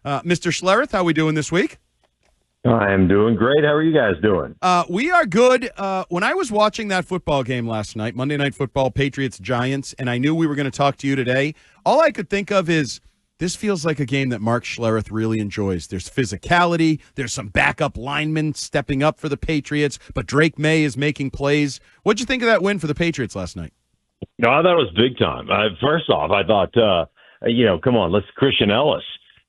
Mr. Schlereth, how we doing this week? I am doing great. How are you guys doing? We are good. When I was watching that football game last night, Monday Night Football, Patriots-Giants, and I knew we were going to talk to you today, all I could think of is this feels like a game that Mark Schlereth really enjoys. There's physicality. There's some backup linemen stepping up for the Patriots, but Drake Maye is making plays. What'd you think of that win for the Patriots last night? No, I thought it was big time. First off, I thought, come on, let's Christian Ellis.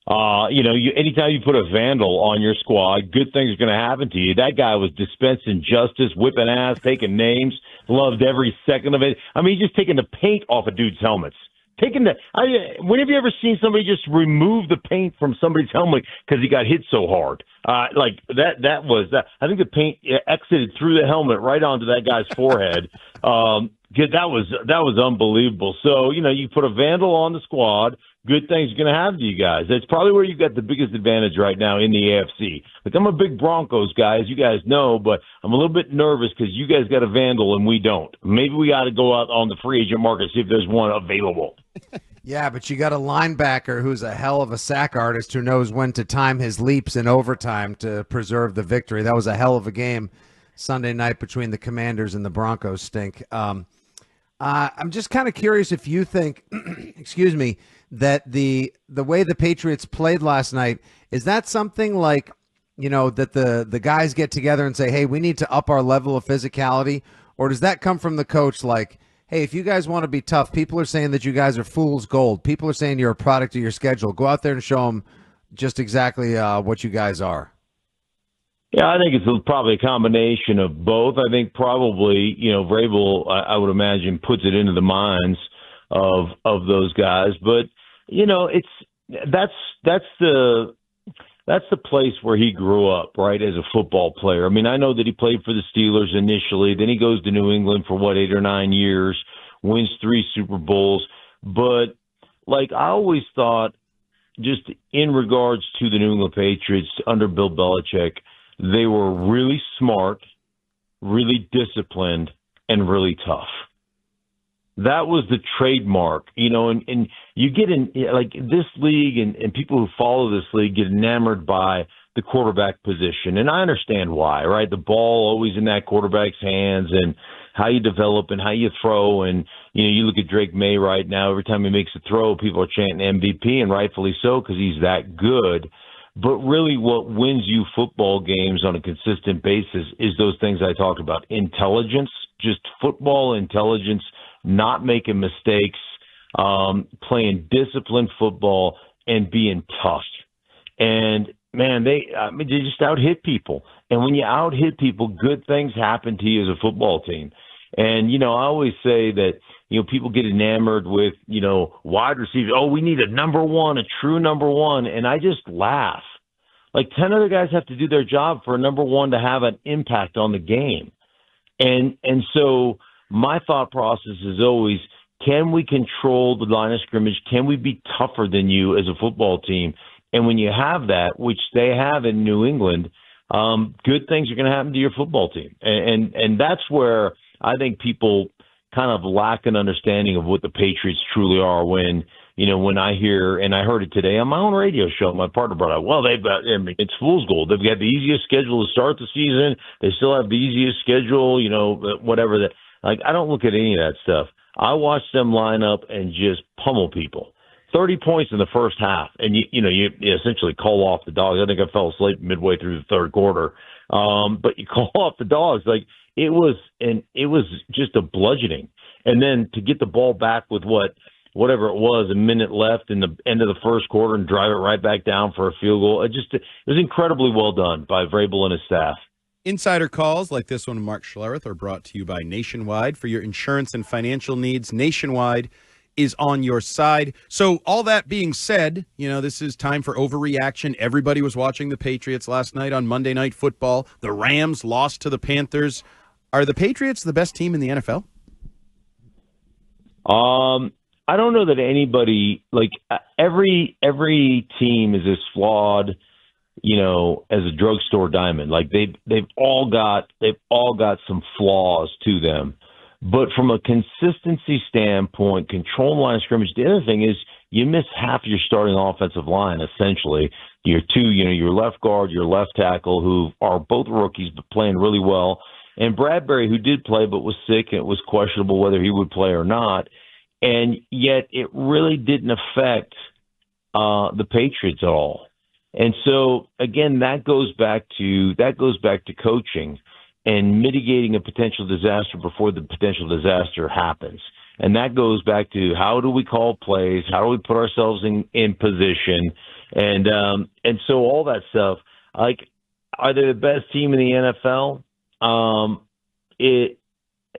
Anytime you put a vandal on your squad, good things are going to happen to you. That guy was dispensing justice, whipping ass, taking names, loved every second of it. I mean, he's just taking the paint off of dudes' helmets. When have you ever seen somebody just remove the paint from somebody's helmet because he got hit so hard? That was that. I think the paint exited through the helmet right onto that guy's forehead. That was unbelievable. So, you put a vandal on the squad, good things are going to happen to you guys. That's probably where you've got the biggest advantage right now in the AFC. Like, I'm a big Broncos guy, as you guys know, but I'm a little bit nervous because you guys got a vandal and we don't. Maybe we got to go out on the free agent market and see if there's one available. Yeah, but you got a linebacker who's a hell of a sack artist who knows when to time his leaps in overtime to preserve the victory. That was a hell of a game Sunday night between the Commanders and the Broncos. Stink. I'm just kind of curious if you think, excuse me, that the way the Patriots played last night, is that something like, that the guys get together and say, hey, we need to up our level of physicality? Or does that come from the coach like, hey, if you guys want to be tough, people are saying that you guys are fool's gold. People are saying you're a product of your schedule. Go out there and show them just exactly what you guys are. Yeah, I think it's probably a combination of both. I think probably, Vrabel, I would imagine, puts it into the minds of those guys. But, that's the place where he grew up, right, as a football player. I mean, I know that he played for the Steelers initially. Then he goes to New England for, 8 or 9 years, wins 3 Super Bowls. But, I always thought, just in regards to the New England Patriots under Bill Belichick, they were really smart, really disciplined, and really tough. That was the trademark, and you get in this league and people who follow this league get enamored by the quarterback position. And I understand why, right? The ball always in that quarterback's hands and how you develop and how you throw. And, you look at Drake Maye right now, every time he makes a throw, people are chanting MVP, and rightfully so because he's that good. But really what wins you football games on a consistent basis is those things I talked about. Intelligence, just football intelligence, not making mistakes, playing disciplined football, and being tough. And, man, they just out-hit people. And when you out-hit people, good things happen to you as a football team. And, I always say that, people get enamored with, wide receivers. Oh, we need a number one, a true number one. And I just laugh. 10 other guys have to do their job for a number one to have an impact on the game. And so my thought process is always, can we control the line of scrimmage? Can we be tougher than you as a football team? And when you have that, which they have in New England, good things are going to happen to your football team. And that's where I think people kind of lack an understanding of what the Patriots truly are when I hear, and I heard it today on my own radio show, my partner brought up, well, it's fool's gold. They've got the easiest schedule to start the season. They still have the easiest schedule, whatever that. I don't look at any of that stuff. I watch them line up and just pummel people. 30 points in the first half, and you essentially call off the dogs. I think I fell asleep midway through the third quarter. But you call off the dogs. It was just a bludgeoning. And then to get the ball back with whatever it was, a minute left in the end of the first quarter and drive it right back down for a field goal. It was incredibly well done by Vrabel and his staff. Insider calls like this one of Mark Schlereth are brought to you by Nationwide. For your insurance and financial needs, Nationwide is on your side. So all that being said, this is time for overreaction. Everybody was watching the Patriots last night on Monday Night Football. The Rams lost to the Panthers. Are the Patriots the best team in the NFL? I don't know that anybody, every team is as flawed, as a drugstore diamond. They've all got some flaws to them. But from a consistency standpoint, control line of scrimmage, the other thing is you miss half your starting offensive line, essentially. Your your left guard, your left tackle, who are both rookies but playing really well, and Bradbury, who did play but was sick, and it was questionable whether he would play or not. And yet it really didn't affect the Patriots at all. And so, again, that goes back to coaching and mitigating a potential disaster before the potential disaster happens. And that goes back to how do we call plays, how do we put ourselves in position, and so all that stuff. Like, are they the best team in the NFL?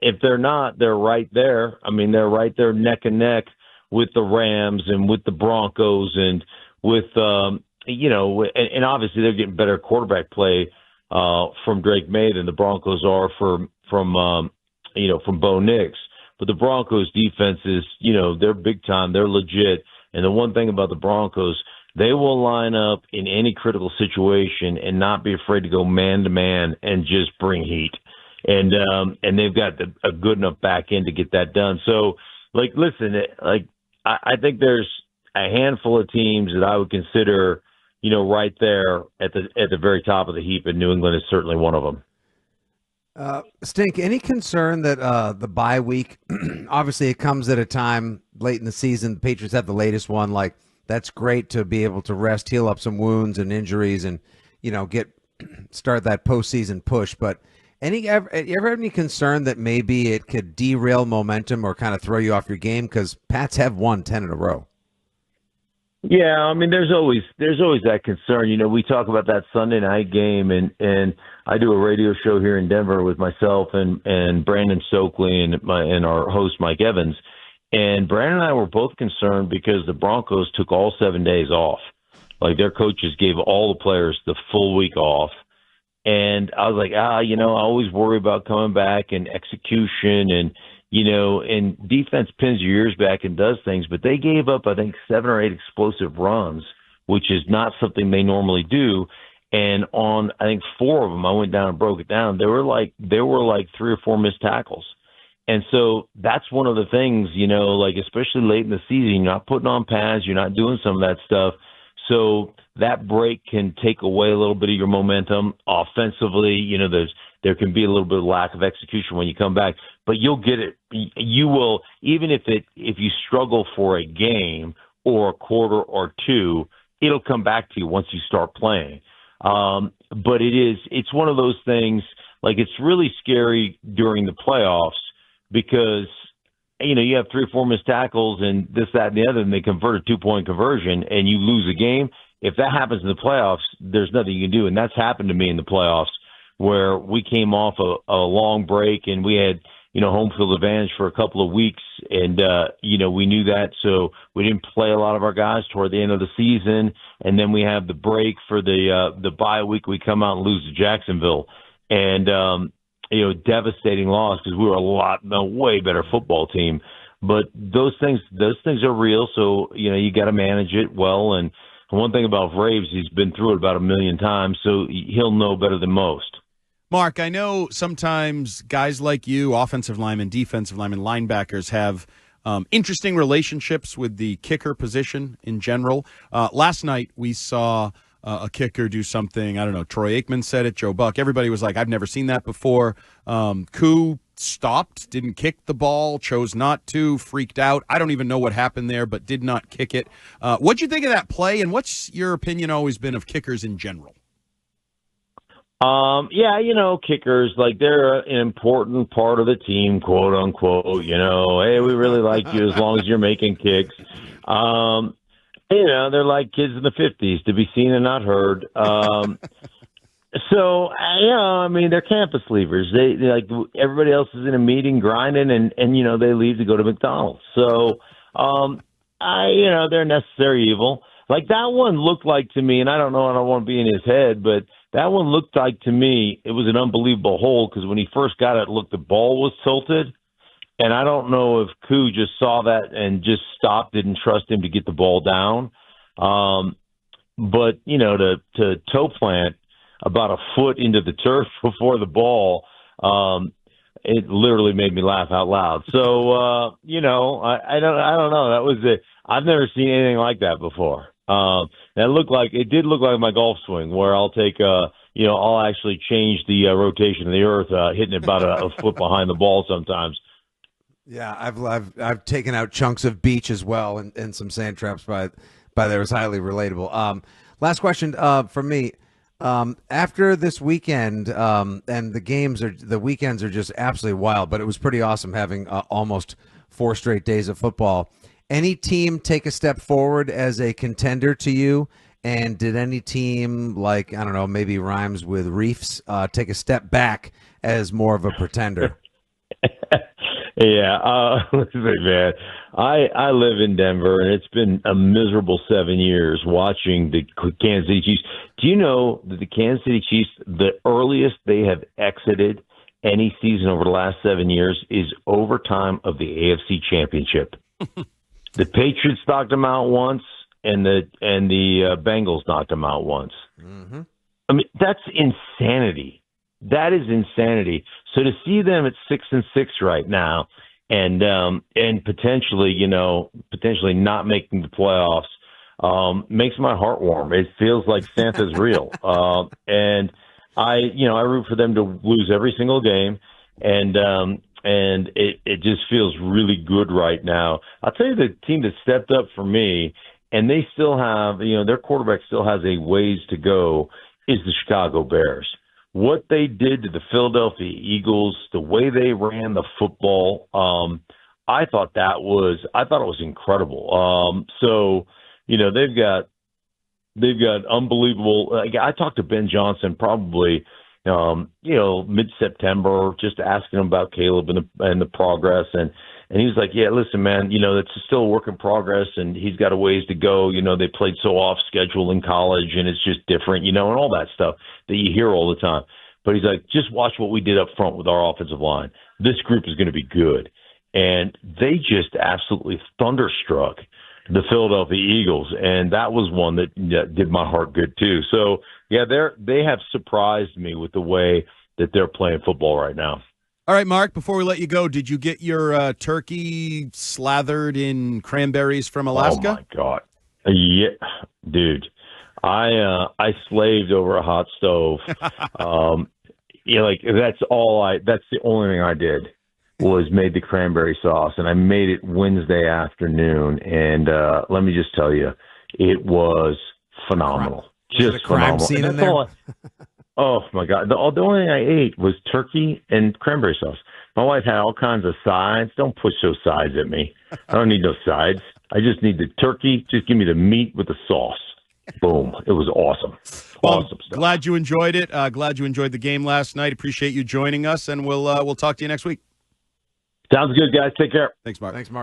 If they're not, they're right there. I mean, they're right there neck and neck with the Rams and with the Broncos and with and obviously they're getting better quarterback play from Drake Maye than the Broncos are from Bo Nix. But the Broncos defense is, they're big time, they're legit. And the one thing about the Broncos, they will line up in any critical situation and not be afraid to go man to man and just bring heat. And they've got a good enough back end to get that done. So, listen, I think there's a handful of teams that I would consider, right there at the very top of the heap, and New England is certainly one of them. Stink, any concern that the bye week, obviously it comes at a time late in the season, the Patriots have the latest one, that's great to be able to rest, heal up some wounds and injuries and, start that postseason push. But you ever have any concern that maybe it could derail momentum or kind of throw you off your game? Because Pats have won 10 in a row. Yeah, I mean, there's always that concern. We talk about that Sunday night game, and I do a radio show here in Denver with myself and Brandon Stokely and our host Mike Evans. And Brandon and I were both concerned because the Broncos took all 7 days off. Their coaches gave all the players the full week off. And I was like, I always worry about coming back and execution and defense pins your ears back and does things, but they gave up, I think, 7 or 8 explosive runs, which is not something they normally do. And on, I think, 4 of them, I went down and broke it down. There were like 3 or 4 missed tackles. And so that's one of the things, especially late in the season, you're not putting on pads, you're not doing some of that stuff. So that break can take away a little bit of your momentum offensively. There can be a little bit of lack of execution when you come back, but you'll get it. You will, even if you struggle for a game or a quarter or two, it'll come back to you once you start playing. But it's one of those things, it's really scary during the playoffs because, you have 3 or 4 missed tackles and this, that, and the other, and they convert a 2-point conversion and you lose a game. If that happens in the playoffs, there's nothing you can do. And that's happened to me in the playoffs where we came off a long break and we had, home field advantage for a couple of weeks. And, we knew that. So we didn't play a lot of our guys toward the end of the season. And then we have the break for the bye week. We come out and lose to Jacksonville. And, devastating loss because we were a way better football team. But those things are real. So, you got to manage it well. And one thing about Braves, he's been through it about 1 million times, so he'll know better than most. Mark, I know sometimes guys like you, offensive linemen, defensive linemen, linebackers, have interesting relationships with the kicker position in general. Last night we saw a kicker do something, I don't know, Troy Aikman said it, Joe Buck. Everybody was like, I've never seen that before. Koo stopped, didn't kick the ball, chose not to, freaked out. I don't even know what happened there, but did not kick it. What'd you think of that play, and what's your opinion always been of kickers in general? Kickers, they're an important part of the team, quote unquote. Hey, we really like you as long as you're making kicks. They're like kids in the 50s, to be seen and not heard. So, they're campus leavers. They like everybody else is in a meeting grinding and they leave to go to McDonald's. So, they're necessary evil. That one looked like to me, and I don't want to be in his head, but that one looked like to me, it was an unbelievable hole because when he first got it, the ball was tilted. And I don't know if Koo just saw that and just stopped, didn't trust him to get the ball down. But, to toe plant about a foot into the turf before the ball, it literally made me laugh out loud. So, I don't know. That was it. I've never seen anything like that before. It did look like my golf swing, where I'll take I'll actually change the rotation of the earth, hitting it about a foot behind the ball sometimes. Yeah, I've taken out chunks of beach as well, and some sand traps by there. It was highly relatable. Last question from me. After this weekend, and the weekends are just absolutely wild, but it was pretty awesome having almost 4 straight days of football. Any team take a step forward as a contender to you? And did any team, like, I don't know, maybe rhymes with Reefs, take a step back as more of a pretender? Yeah, listen, man, I live in Denver, and it's been a miserable 7 years watching the Kansas City Chiefs. Do you know that the Kansas City Chiefs, the earliest they have exited any season over the last 7 years is overtime of the AFC Championship? The Patriots knocked them out once, and the Bengals knocked them out once. Mm-hmm. I mean, that's insanity. That is insanity. So to see them at 6-6 right now, and potentially not making the playoffs, makes my heart warm. It feels like Santa's real. And I root for them to lose every single game, and it just feels really good right now. I'll tell you, the team that stepped up for me, and they still have, their quarterback still has a ways to go, is the Chicago Bears. What they did to the Philadelphia Eagles, the way they ran the football, I thought it was incredible. So, they've got unbelievable. I talked to Ben Johnson probably, mid-September, just asking him about Caleb and the progress, and he was like, "Yeah, listen, man, it's still a work in progress, and he's got a ways to go. They played so off schedule in college, and it's just different, and all that stuff that you hear all the time." But he's like, "Just watch what we did up front with our offensive line. This group is going to be good," and they just absolutely thunderstruck the Philadelphia Eagles, and that was one that did my heart good too. So yeah, they have surprised me with the way that they're playing football right now. All right, Mark, before we let you go, did you get your turkey slathered in cranberries from Alaska? Oh, my God. Yeah, dude. I slaved over a hot stove. That's the only thing I did was made the cranberry sauce, and I made it Wednesday afternoon. And let me just tell you, it was phenomenal. Just crime phenomenal. scene in there? Oh, my God. The only thing I ate was turkey and cranberry sauce. My wife had all kinds of sides. Don't push those sides at me. I don't need no sides. I just need the turkey. Just give me the meat with the sauce. Boom. It was awesome. Well, awesome stuff. Glad you enjoyed it. Glad you enjoyed the game last night. Appreciate you joining us, and we'll talk to you next week. Sounds good, guys. Take care. Thanks, Mark. Thanks, Mark.